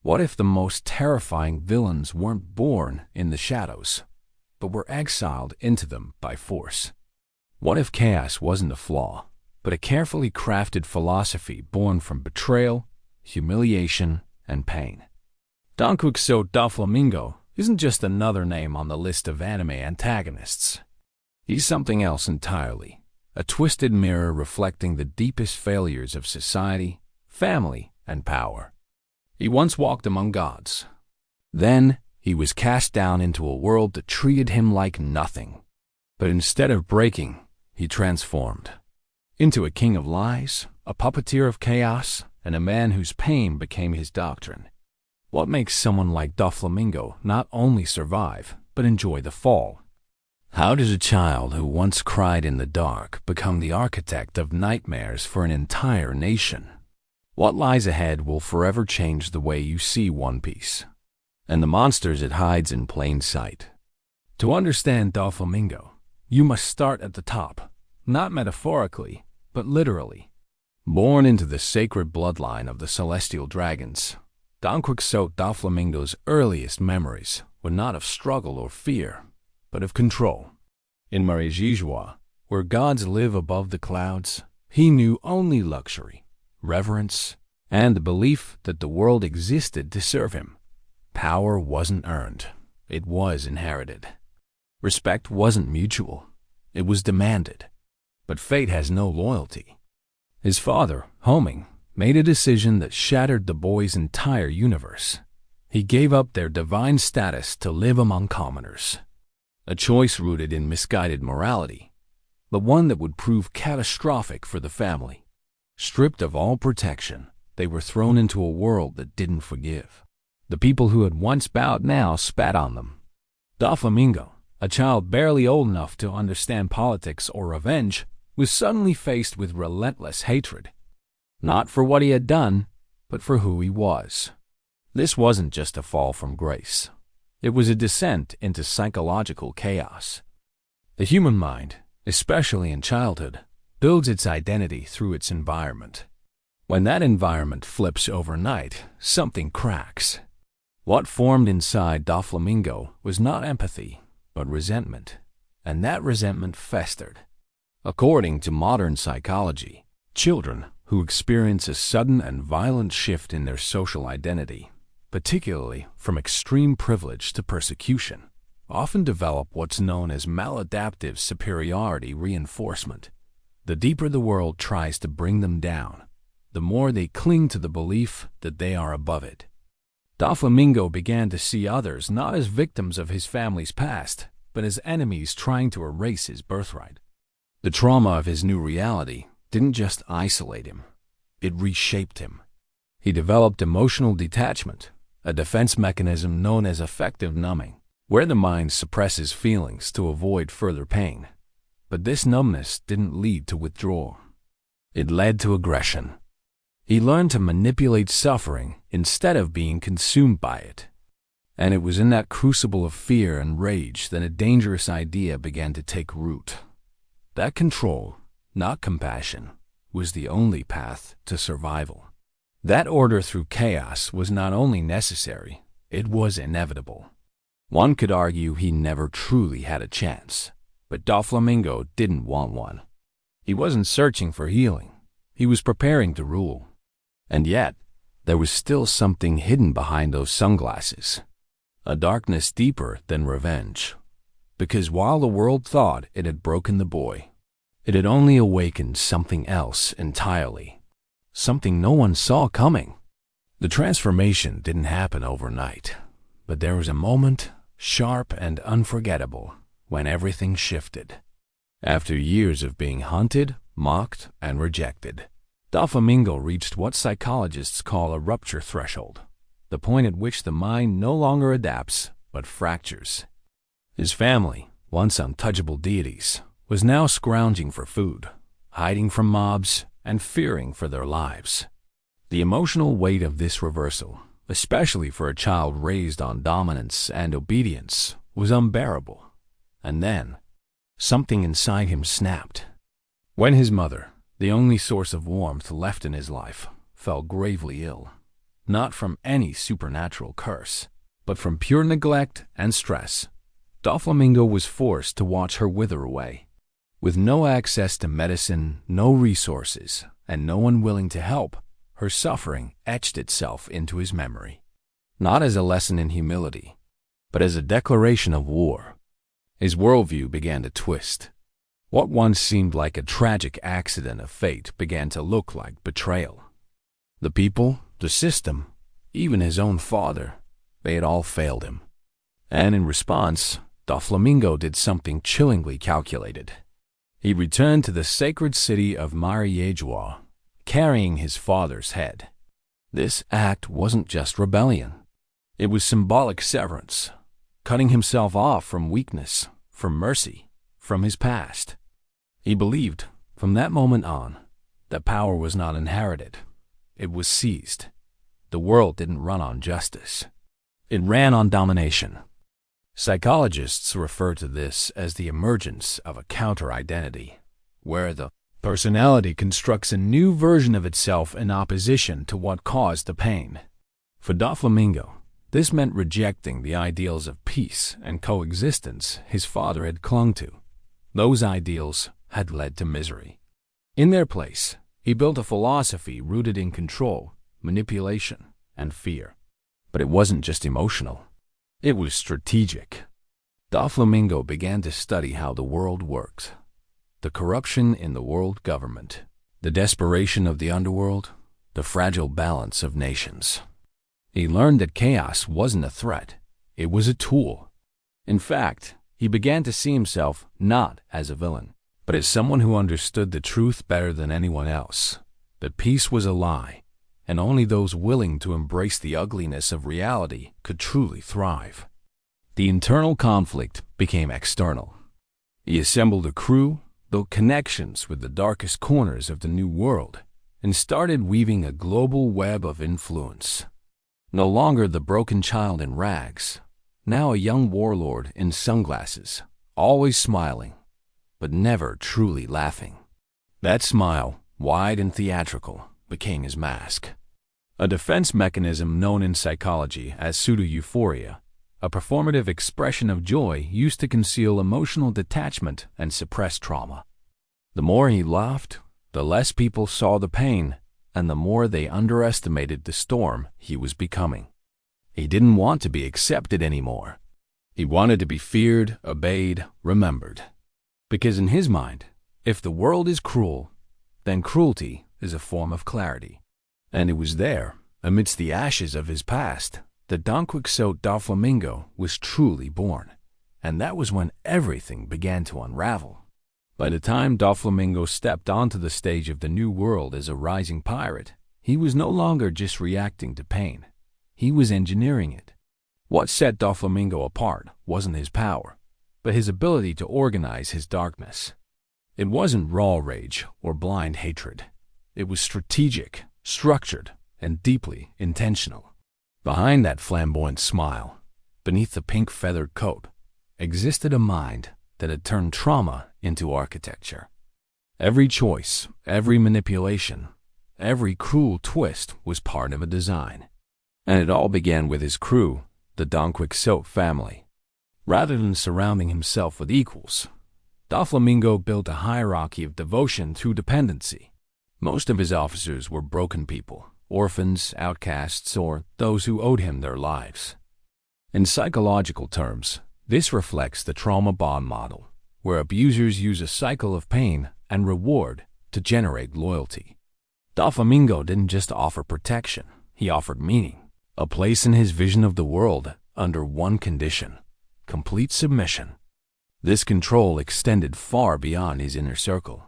What if the most terrifying villains weren't born in the shadows, but were exiled into them by force? What if chaos wasn't a flaw, but a carefully crafted philosophy born from betrayal, humiliation, and pain? Donquixote Doflamingo isn't just another name on the list of anime antagonists. He's something else entirely, a twisted mirror reflecting the deepest failures of society, family, and power. He once walked among gods. Then he was cast down into a world that treated him like nothing. But instead of breaking, he transformed into a king of lies, a puppeteer of chaos, and a man whose pain became his doctrine. What makes someone like Doflamingo not only survive, but enjoy the fall? How does a child who once cried in the dark become the architect of nightmares for an entire nation? What lies ahead will forever change the way you see One Piece, and the monsters it hides in plain sight. To understand Doflamingo, you must start at the top, not metaphorically, but literally. Born into the sacred bloodline of the celestial dragons, Donquixote Doflamingo's earliest memories were not of struggle or fear, but of control. In Marijijoa, where gods live above the clouds, he knew only luxury, reverence, and the belief that the world existed to serve him. Power wasn't earned, it was inherited. Respect wasn't mutual, it was demanded. But fate has no loyalty. His father, Homing, made a decision that shattered the boy's entire universe. He gave up their divine status to live among commoners. A choice rooted in misguided morality, but one that would prove catastrophic for the family. Stripped of all protection, they were thrown into a world that didn't forgive. The people who had once bowed now spat on them. Doflamingo, a child barely old enough to understand politics or revenge, was suddenly faced with relentless hatred. Not for what he had done, but for who he was. This wasn't just a fall from grace. It was a descent into psychological chaos. The human mind, especially in childhood, builds its identity through its environment. When that environment flips overnight, something cracks. What formed inside Doflamingo was not empathy, but resentment, and that resentment festered. According to modern psychology, children who experience a sudden and violent shift in their social identity, particularly from extreme privilege to persecution, often develop what's known as maladaptive superiority reinforcement. The deeper the world tries to bring them down, the more they cling to the belief that they are above it. Doflamingo began to see others not as victims of his family's past, but as enemies trying to erase his birthright. The trauma of his new reality didn't just isolate him, it reshaped him. He developed emotional detachment, a defense mechanism known as affective numbing, where the mind suppresses feelings to avoid further pain. But this numbness didn't lead to withdrawal. It led to aggression. He learned to manipulate suffering instead of being consumed by it. And it was in that crucible of fear and rage that a dangerous idea began to take root. That control, not compassion, was the only path to survival. That order through chaos was not only necessary, it was inevitable. One could argue he never truly had a chance, but Doflamingo didn't want one. He wasn't searching for healing, he was preparing to rule. And yet, there was still something hidden behind those sunglasses, a darkness deeper than revenge. Because while the world thought it had broken the boy, it had only awakened something else entirely, something no one saw coming. The transformation didn't happen overnight, but there was a moment, sharp and unforgettable, when everything shifted. After years of being hunted, mocked, and rejected, Doflamingo reached what psychologists call a rupture threshold, the point at which the mind no longer adapts, but fractures. His family, once untouchable deities, was now scrounging for food, hiding from mobs, and fearing for their lives. The emotional weight of this reversal, especially for a child raised on dominance and obedience, was unbearable. And then, something inside him snapped. When his mother, the only source of warmth left in his life, fell gravely ill. not from any supernatural curse, but from pure neglect and stress. Doflamingo was forced to watch her wither away. With no access to medicine, no resources, and no one willing to help, her suffering etched itself into his memory. Not as a lesson in humility, but as a declaration of war. His worldview began to twist. What once seemed like a tragic accident of fate began to look like betrayal. The people, the system, even his own father, they had all failed him. And in response, Doflamingo did something chillingly calculated. He returned to the sacred city of Mariejua, carrying his father's head. This act wasn't just rebellion. It was symbolic severance, cutting himself off from weakness, from mercy, from his past. He believed, from that moment on, that power was not inherited. It was seized. The world didn't run on justice. It ran on domination. Psychologists refer to this as the emergence of a counter-identity, where the personality constructs a new version of itself in opposition to what caused the pain. For Doflamingo, this meant rejecting the ideals of peace and coexistence his father had clung to. Those ideals had led to misery. In their place, he built a philosophy rooted in control, manipulation, and fear. But it wasn't just emotional. It was strategic. Doflamingo began to study how the world worked. The corruption in the world government, the desperation of the underworld, the fragile balance of nations. He learned that chaos wasn't a threat. It was a tool. In fact, he began to see himself not as a villain, but as someone who understood the truth better than anyone else, that peace was a lie, and only those willing to embrace the ugliness of reality could truly thrive. The internal conflict became external. He assembled a crew, built connections with the darkest corners of the new world, and started weaving a global web of influence. No longer the broken child in rags, now a young warlord in sunglasses, always smiling, but never truly laughing. That smile, wide and theatrical, became his mask. A defense mechanism known in psychology as pseudo-euphoria, a performative expression of joy used to conceal emotional detachment and suppress trauma. The more he laughed, the less people saw the pain, and the more they underestimated the storm he was becoming. He didn't want to be accepted anymore. He wanted to be feared, obeyed, remembered. Because in his mind, if the world is cruel, then cruelty is a form of clarity. And it was there, amidst the ashes of his past, that Donquixote Doflamingo was truly born. And that was when everything began to unravel. By the time Doflamingo stepped onto the stage of the new world as a rising pirate, he was no longer just reacting to pain. He was engineering it. What set Doflamingo apart wasn't his power, but his ability to organize his darkness. It wasn't raw rage or blind hatred. It was strategic, structured, and deeply intentional. Behind that flamboyant smile, beneath the pink feathered coat, existed a mind that had turned trauma into architecture. Every choice, every manipulation, every cruel twist was part of a design. And it all began with his crew, the Donquixote family. Rather than surrounding himself with equals, Doflamingo built a hierarchy of devotion through dependency. Most of his officers were broken people, orphans, outcasts, or those who owed him their lives. In psychological terms, this reflects the trauma bond model, where abusers use a cycle of pain and reward to generate loyalty. Doflamingo didn't just offer protection, he offered meaning, a place in his vision of the world under one condition: complete submission. This control extended far beyond his inner circle.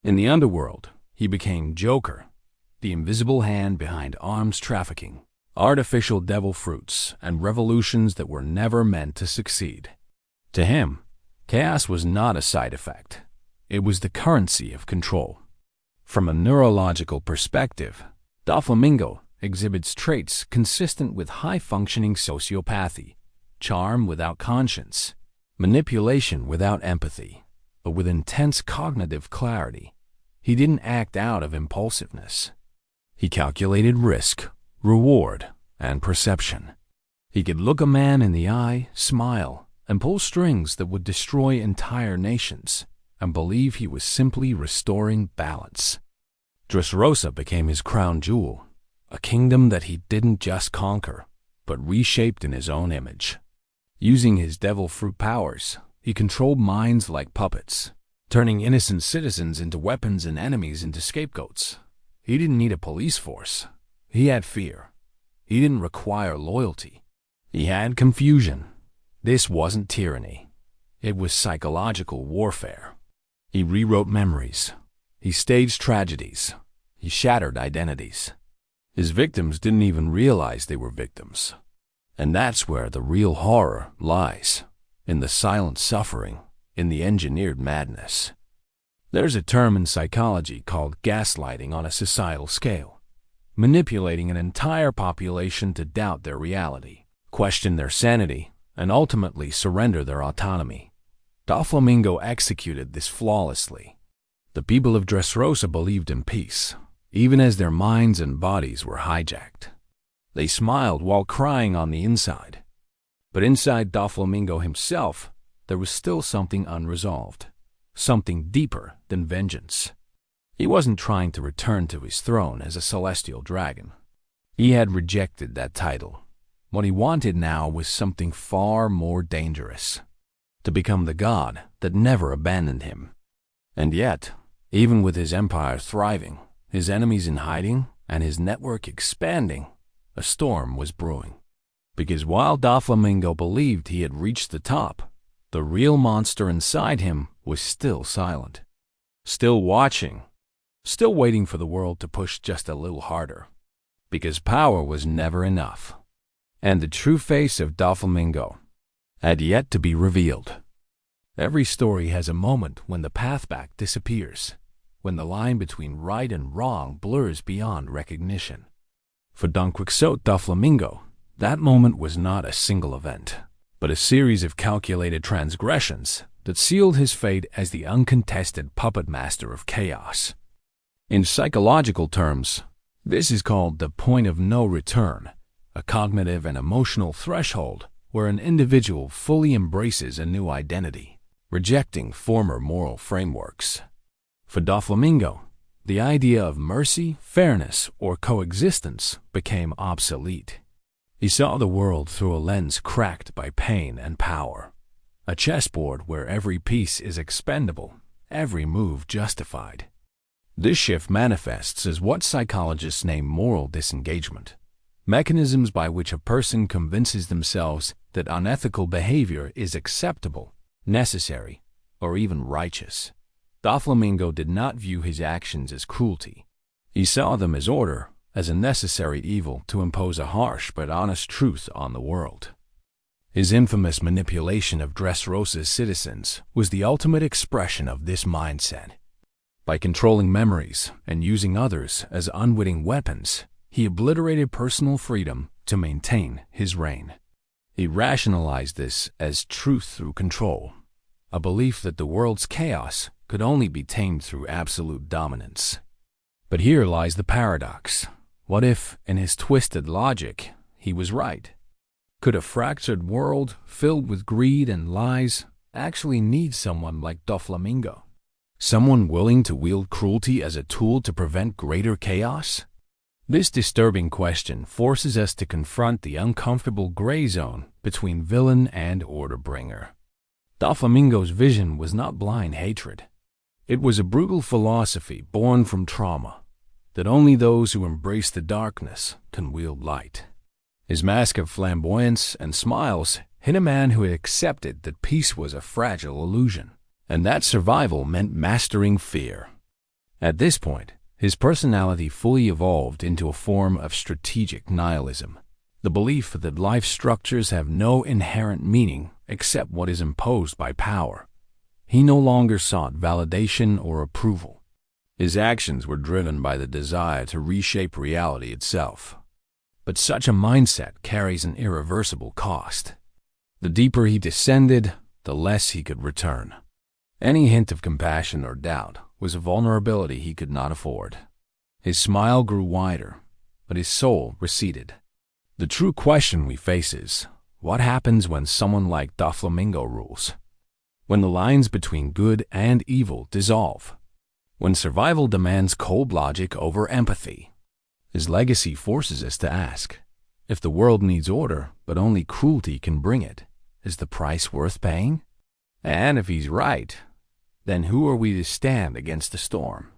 In the underworld, he became Joker, the invisible hand behind arms trafficking, artificial devil fruits, and revolutions that were never meant to succeed. To him, chaos was not a side effect. It was the currency of control. From a neurological perspective, Doflamingo exhibits traits consistent with high-functioning sociopathy: charm without conscience, manipulation without empathy, but with intense cognitive clarity. He didn't act out of impulsiveness. He calculated risk, reward, and perception. He could look a man in the eye, smile, and pull strings that would destroy entire nations, and believe he was simply restoring balance. Dressrosa became his crown jewel, a kingdom that he didn't just conquer, but reshaped in his own image. Using his devil fruit powers, he controlled minds like puppets, turning innocent citizens into weapons and enemies into scapegoats. He didn't need a police force. He had fear. He didn't require loyalty. He had confusion. This wasn't tyranny. It was psychological warfare. He rewrote memories. He staged tragedies. He shattered identities. His victims didn't even realize they were victims. And that's where the real horror lies, in the silent suffering, in the engineered madness. There's a term in psychology called gaslighting on a societal scale, manipulating an entire population to doubt their reality, question their sanity, and ultimately surrender their autonomy. Doflamingo executed this flawlessly. The people of Dressrosa believed in peace, even as their minds and bodies were hijacked. They smiled while crying on the inside. But inside Doflamingo himself, there was still something unresolved, something deeper than vengeance. He wasn't trying to return to his throne as a celestial dragon. He had rejected that title. What he wanted now was something far more dangerous, to become the god that never abandoned him. And yet, even with his empire thriving, his enemies in hiding, and his network expanding, a storm was brewing. Because while Doflamingo believed he had reached the top, the real monster inside him was still silent, still watching, still waiting for the world to push just a little harder. Because power was never enough. And the true face of Doflamingo had yet to be revealed. Every story has a moment when the path back disappears, when the line between right and wrong blurs beyond recognition. For Donquixote Doflamingo, that moment was not a single event, but a series of calculated transgressions that sealed his fate as the uncontested puppet master of chaos. In psychological terms, this is called the point of no return, a cognitive and emotional threshold where an individual fully embraces a new identity, rejecting former moral frameworks. For Doflamingo, the idea of mercy, fairness, or coexistence became obsolete. He saw the world through a lens cracked by pain and power, a chessboard where every piece is expendable, every move justified. This shift manifests as what psychologists name moral disengagement, mechanisms by which a person convinces themselves that unethical behavior is acceptable, necessary, or even righteous. Doflamingo did not view his actions as cruelty. He saw them as order, as a necessary evil to impose a harsh but honest truth on the world. His infamous manipulation of Dressrosa's citizens was the ultimate expression of this mindset. By controlling memories and using others as unwitting weapons, he obliterated personal freedom to maintain his reign. He rationalized this as truth through control, a belief that the world's chaos could only be tamed through absolute dominance. But here lies the paradox. What if, in his twisted logic, he was right? Could a fractured world, filled with greed and lies, actually need someone like Doflamingo? Someone willing to wield cruelty as a tool to prevent greater chaos? This disturbing question forces us to confront the uncomfortable gray zone between villain and order bringer. Doflamingo's vision was not blind hatred. It was a brutal philosophy born from trauma, that only those who embrace the darkness can wield light. His mask of flamboyance and smiles hid a man who had accepted that peace was a fragile illusion, and that survival meant mastering fear. At this point, his personality fully evolved into a form of strategic nihilism, the belief that life structures have no inherent meaning except what is imposed by power. He no longer sought validation or approval. His actions were driven by the desire to reshape reality itself. But such a mindset carries an irreversible cost. The deeper he descended, the less he could return. Any hint of compassion or doubt was a vulnerability he could not afford. His smile grew wider. but his soul receded. The true question we face is, what happens when someone like Doflamingo rules? When the lines between good and evil dissolve? When survival demands cold logic over empathy? His legacy forces us to ask, if the world needs order, but only cruelty can bring it, is the price worth paying? And if he's right, then who are we to stand against the storm?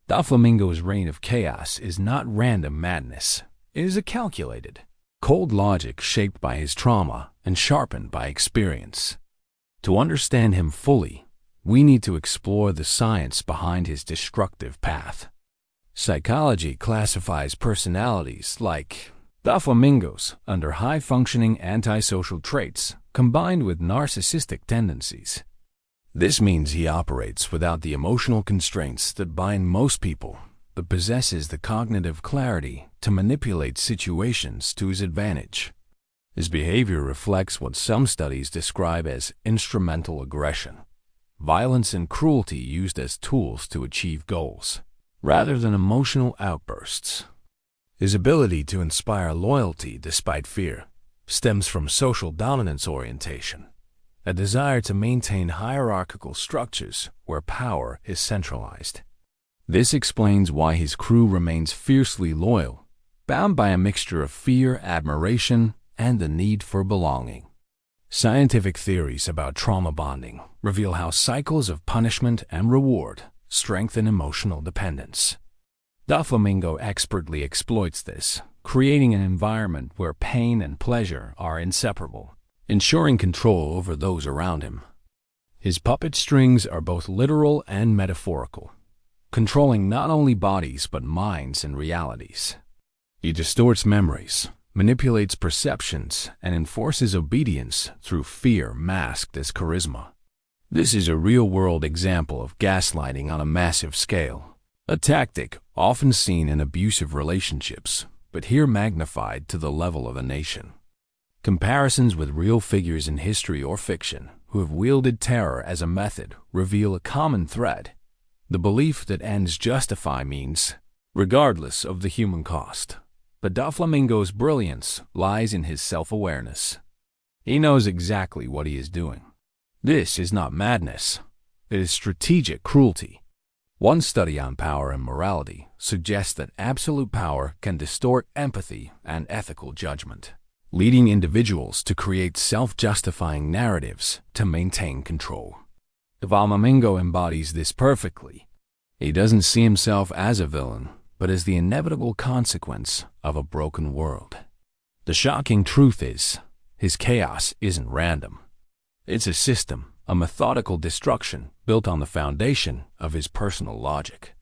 Doflamingo's reign of chaos is not random madness. It is a calculated, cold logic shaped by his trauma and sharpened by experience. To understand him fully, we need to explore the science behind his destructive path. Psychology classifies personalities like Doflamingo's under high-functioning antisocial traits combined with narcissistic tendencies. This means he operates without the emotional constraints that bind most people, but possesses the cognitive clarity to manipulate situations to his advantage. His behavior reflects what some studies describe as instrumental aggression, violence and cruelty used as tools to achieve goals, rather than emotional outbursts. His ability to inspire loyalty despite fear stems from social dominance orientation, a desire to maintain hierarchical structures where power is centralized. This explains why his crew remains fiercely loyal, bound by a mixture of fear, admiration, and the need for belonging. Scientific theories about trauma bonding reveal how cycles of punishment and reward strengthen emotional dependence. Doflamingo expertly exploits this, creating an environment where pain and pleasure are inseparable, ensuring control over those around him. His puppet strings are both literal and metaphorical, controlling not only bodies but minds and realities. He distorts memories, manipulates perceptions, and enforces obedience through fear masked as charisma. This is a real-world example of gaslighting on a massive scale, a tactic often seen in abusive relationships, but here magnified to the level of a nation. Comparisons with real figures in history or fiction who have wielded terror as a method reveal a common thread: the belief that ends justify means, regardless of the human cost. But Doflamingo's brilliance lies in his self-awareness. He knows exactly what he is doing. This is not madness. It is strategic cruelty. One study on power and morality suggests that absolute power can distort empathy and ethical judgment, leading individuals to create self-justifying narratives to maintain control. Doflamingo embodies this perfectly. He doesn't see himself as a villain, but as the inevitable consequence of a broken world. The shocking truth is, his chaos isn't random. It's a system, a methodical destruction built on the foundation of his personal logic.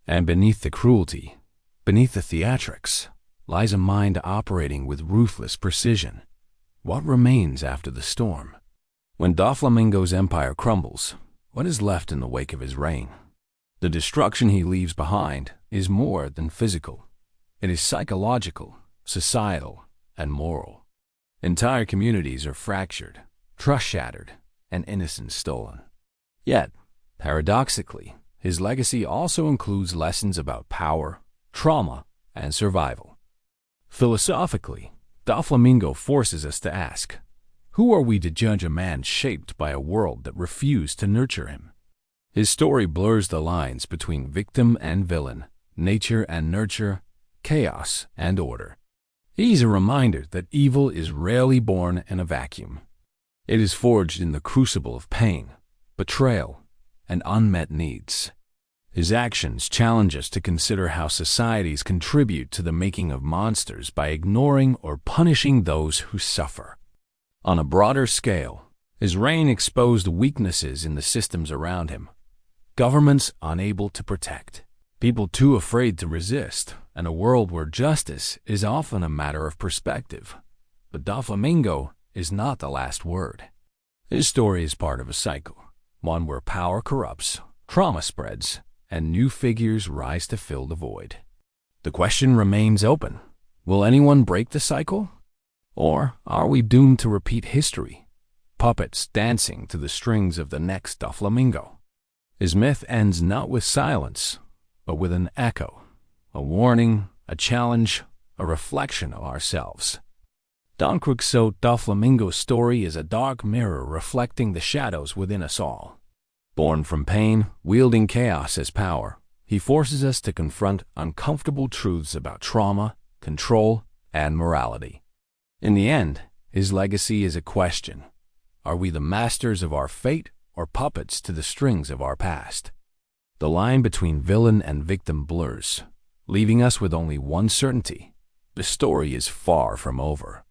And beneath the cruelty, beneath the theatrics, lies a mind operating with ruthless precision. What remains after the storm? When Doflamingo's empire crumbles, what is left in the wake of his reign? The destruction he leaves behind is more than physical. It is psychological, societal, and moral. Entire communities are fractured, trust shattered, and innocence stolen. Yet, paradoxically, his legacy also includes lessons about power, trauma, and survival. Philosophically, Doflamingo forces us to ask, who are we to judge a man shaped by a world that refused to nurture him? His story blurs the lines between victim and villain, nature and nurture, chaos and order. He's a reminder that evil is rarely born in a vacuum. It is forged in the crucible of pain, betrayal, and unmet needs. His actions challenge us to consider how societies contribute to the making of monsters by ignoring or punishing those who suffer. On a broader scale, his reign exposed weaknesses in the systems around him. Governments unable to protect, people too afraid to resist, and a world where justice is often a matter of perspective. But Doflamingo is not the last word. His story is part of a cycle, one where power corrupts, trauma spreads, and new figures rise to fill the void. The question remains open. Will anyone break the cycle? Or are we doomed to repeat history, puppets dancing to the strings of the next Doflamingo? His myth ends not with silence, but with an echo, a warning, a challenge, a reflection of ourselves. Donquixote Doflamingo's story is a dark mirror reflecting the shadows within us all. Born from pain, wielding chaos as power, he forces us to confront uncomfortable truths about trauma, control, and morality. In the end, his legacy is a question. Are we the masters of our fate or puppets to the strings of our past? The line between villain and victim blurs, leaving us with only one certainty: the story is far from over.